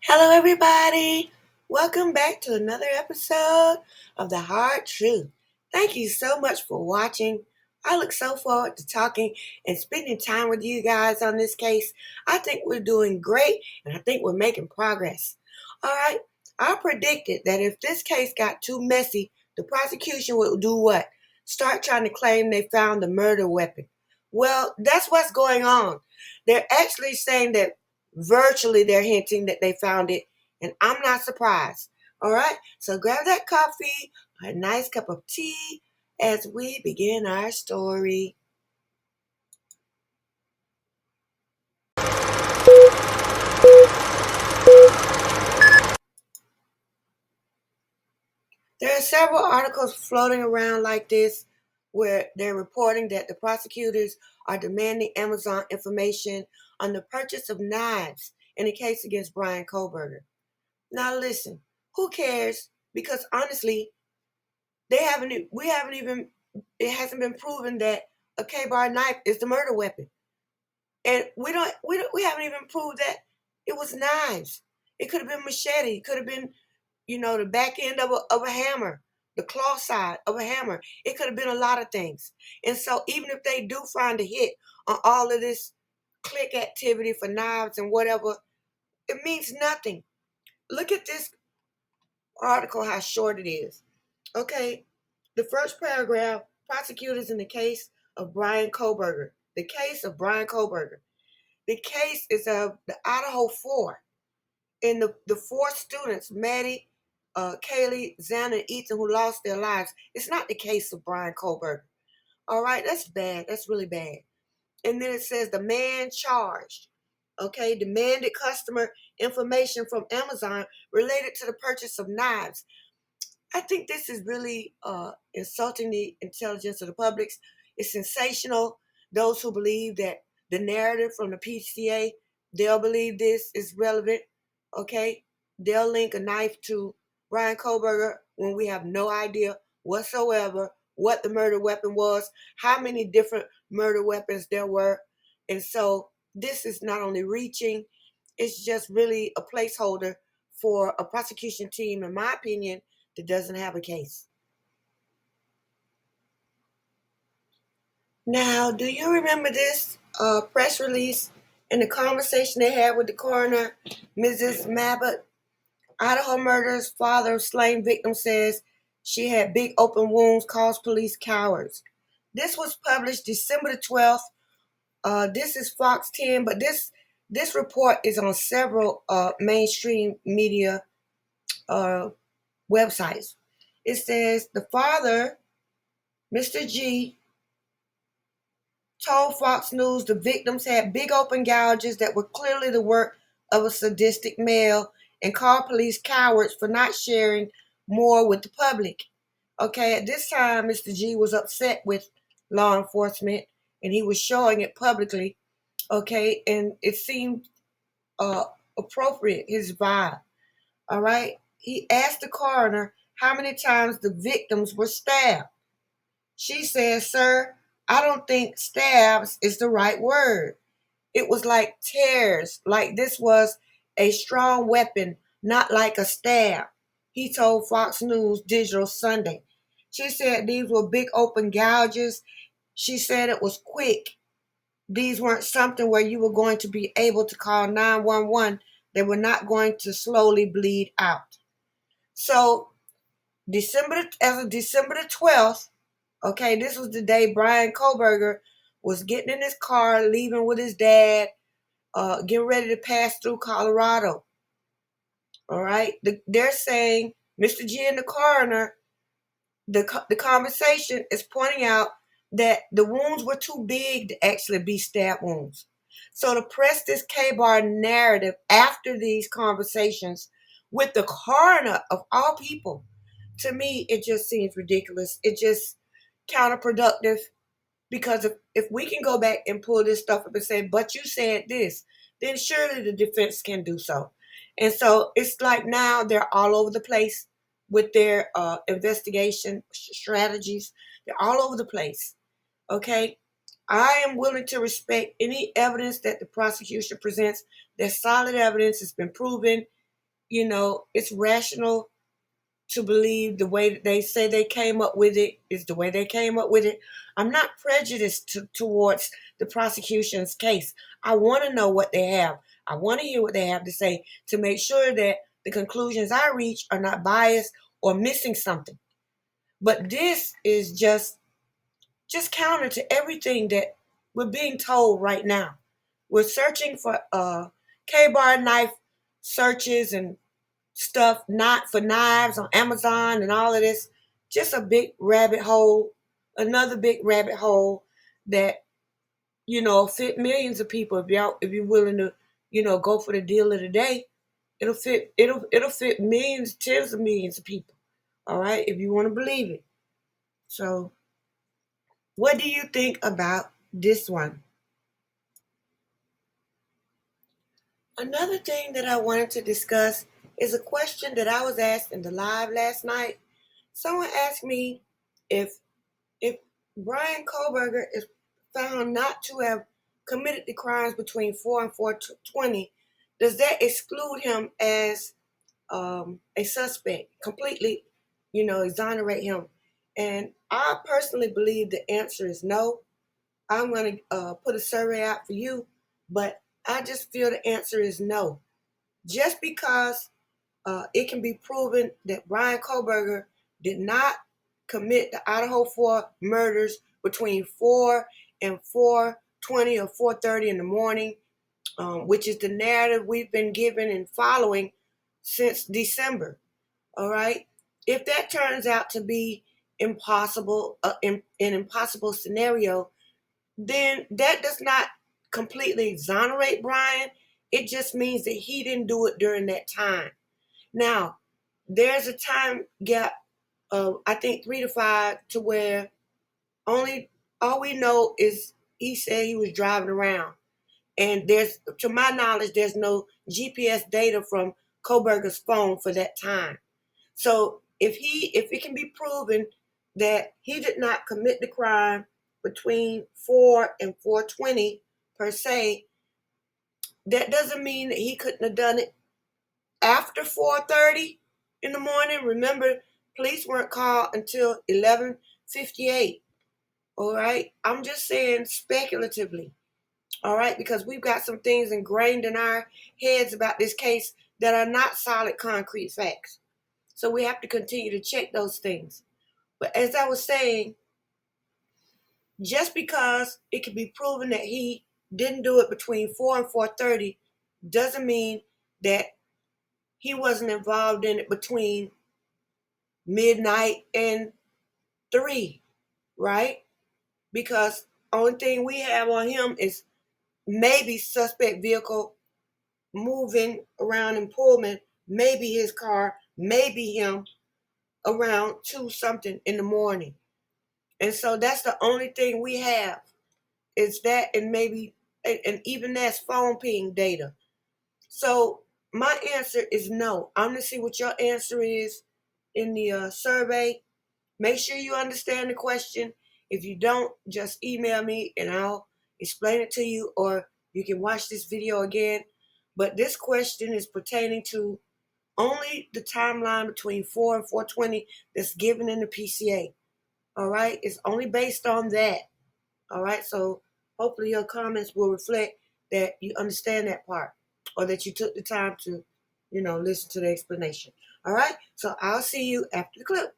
Hello, everybody. Welcome back to another episode of The Hard Truth. Thank you so much for watching. I look so forward to talking and spending time with you guys on this case. I think we're doing great and I think we're making progress. All right, I predicted that if this case got too messy, the prosecution would do what? Start trying to claim they found the murder weapon. Well, that's what's going on. They're actually saying that virtually they're hinting that they found it, and I'm not surprised. All right, so grab that coffee, a nice cup of tea as we begin our story. There are several articles floating around like this where they're reporting that the prosecutors are demanding Amazon information on the purchase of knives in a case against Brian Kohlberger. Now listen, who cares? Because honestly, we haven't even, it hasn't been proven that a K-bar knife is the murder weapon. And we haven't even proved that it was knives. It could have been machete. It could have been, the back end of a hammer, the claw side of a hammer. It could have been a lot of things. And so even if they do find a hit on all of this click activity for knives and whatever, it means nothing. Look at this article, how short it is. Okay, the first paragraph, prosecutors in the case of Brian Kohlberger. The case of Brian Kohlberger. The case is of the Idaho Four. And the four students, Maddie, Kaylee, Xana, and Ethan, who lost their lives. It's not the case of Brian Kohlberger. All right, that's bad. That's really bad. And then it says the man charged, okay, demanded customer information from Amazon related to the purchase of knives. I think this is really insulting the intelligence of the public. It's sensational. Those who believe that the narrative from the PCA, they'll believe this is relevant. Okay, they'll link a knife to Brian Kohlberger when we have no idea whatsoever what the murder weapon was, how many different murder weapons there were. And so this is not only reaching, it's just really a placeholder for a prosecution team, in my opinion, that doesn't have a case. Now, do you remember this press release and the conversation they had with the coroner, Mrs. Mabott? Idaho murder's father of slain victim says she had big open wounds, calls police cowards. This was published December the 12th. This is Fox 10, but this report is on several mainstream media uh, websites. It says the father, Mr. G, told Fox News the victims had big open gouges that were clearly the work of a sadistic male and called police cowards for not sharing more with the public. Okay, at this time, Mr. G was upset with law enforcement and he was showing it publicly. Okay, and it seemed uh, appropriate, his vibe. All right, he asked the coroner how many times the victims were stabbed. She said, "Sir, I don't think stabs is the right word. It was like tears, like this was a strong weapon, not like a stab," he told Fox News Digital Sunday. She said these were big open gouges. She said it was quick. These weren't something where you were going to be able to call 911. They were not going to slowly bleed out. So as of December the 12th, okay, this was the day Brian Kohlberger was getting in his car, leaving with his dad, getting ready to pass through Colorado. All right, they're saying Mr. G and the coroner, the conversation is pointing out that the wounds were too big to actually be stab wounds. So to press this K-bar narrative after these conversations with the coroner of all people, to me, it just seems ridiculous. It just counterproductive because if we can go back and pull this stuff up and say, but you said this, then surely the defense can do so. And so it's like now they're all over the place with their investigation strategies. They're all over the place. Okay. I am willing to respect any evidence that the prosecution presents. There's solid evidence. It's been proven. it's rational to believe the way that they say they came up with it is the way they came up with it. I'm not prejudiced towards the prosecution's case. I want to know what they have. I want to hear what they have to say to make sure that the conclusions I reach are not biased or missing something. But this is just counter to everything that we're being told right now. We're searching for K-bar knife searches and stuff, not for knives on Amazon and all of this. Just a big rabbit hole, another big rabbit hole that fit millions of people. If you're willing to, go for the deal of the day, it'll fit millions, tens of millions of people. All right, if you want to believe it. So, what do you think about this one? Another thing that I wanted to discuss is a question that I was asked in the live last night. Someone asked me if if Brian Kohlberger is found not to have committed the crimes between 4 and 420, does that exclude him as a suspect, completely, exonerate him? And I personally believe the answer is no. I'm going to put a survey out for you, but I just feel the answer is no. Just because it can be proven that Brian Kohlberger did not commit the Idaho 4 murders between 4 and 4:20 or 4:30 in the morning, which is the narrative we've been given and following since December. All right. If that turns out to be impossible, an impossible scenario, then that does not completely exonerate Brian. It just means that he didn't do it during that time. Now, there's a time gap of, I think, 3 to 5, to where all we know is he said he was driving around. And to my knowledge, there's no GPS data from Kohlberger's phone for that time. So if it can be proven that he did not commit the crime between 4 and 4:20 per se, that doesn't mean that he couldn't have done it after 4:30 in the morning. Remember, police weren't called until 11:58. All right, I'm just saying speculatively. All right, because we've got some things ingrained in our heads about this case that are not solid, concrete facts. So we have to continue to check those things. But as I was saying, just because it can be proven that he didn't do it between 4 and 4:30 doesn't mean that he wasn't involved in it between midnight and 3, right? Because only thing we have on him is maybe suspect vehicle moving around in Pullman, maybe his car, maybe him around 2 something in the morning. And so that's the only thing we have is that, and maybe, and even that's phone ping data. So my answer is no. I'm going to see what your answer is in the survey. Make sure you understand the question. If you don't, just email me and I'll explain it to you, or you can watch this video again. But this question is pertaining to only the timeline between 4 and 4:20 that's given in the PCA. All right? It's only based on that. All right? So hopefully your comments will reflect that you understand that part, or that you took the time to, listen to the explanation. All right? So I'll see you after the clip.